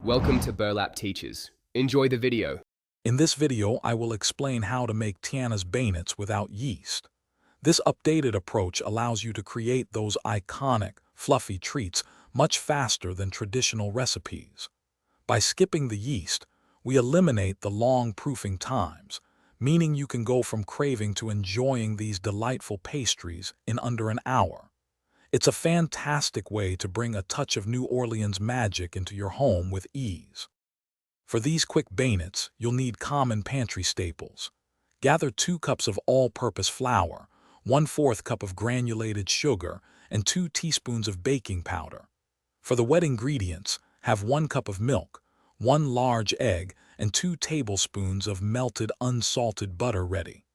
Welcome to Burlap Teachers. Enjoy the video. In this video, I will explain how to make Tiana's Beignets without yeast. This updated approach allows you to create those iconic, fluffy treats much faster than traditional recipes. By skipping the yeast, we eliminate the long proofing times, meaning you can go from craving to enjoying these delightful pastries in under an hour. It's a fantastic way to bring a touch of New Orleans magic into your home with ease. For these quick beignets, you'll need common pantry staples. Gather 2 cups of all-purpose flour, 1/4 cup of granulated sugar, and 2 teaspoons of baking powder. For the wet ingredients, have 1 cup of milk, 1 large egg, and 2 tablespoons of melted unsalted butter ready.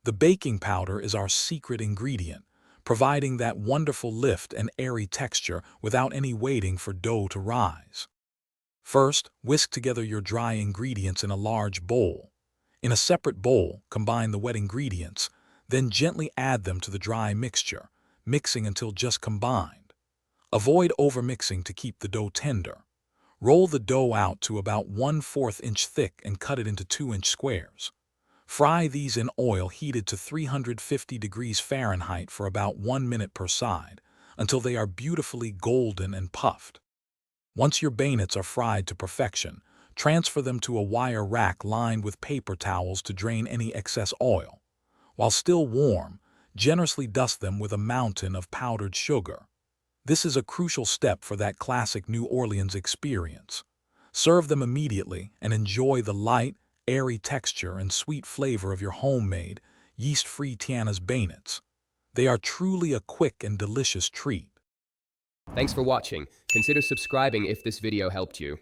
The baking powder is our secret ingredient, providing that wonderful lift and airy texture without any waiting for dough to rise. First, whisk together your dry ingredients in a large bowl. In a separate bowl, combine the wet ingredients, then gently add them to the dry mixture, mixing until just combined. Avoid overmixing to keep the dough tender. Roll the dough out to about 1/4 inch thick and cut it into 2-inch squares. Fry these in oil heated to 350 degrees Fahrenheit for about 1 minute per side, until they are beautifully golden and puffed. Once your beignets are fried to perfection, transfer them to a wire rack lined with paper towels to drain any excess oil. While still warm, generously dust them with a mountain of powdered sugar. This is a crucial step for that classic New Orleans experience. Serve them immediately and enjoy the light, airy texture and sweet flavor of your homemade, yeast-free Tiana's Beignets. They are truly a quick and delicious treat. Thanks for watching. Consider subscribing if this video helped you.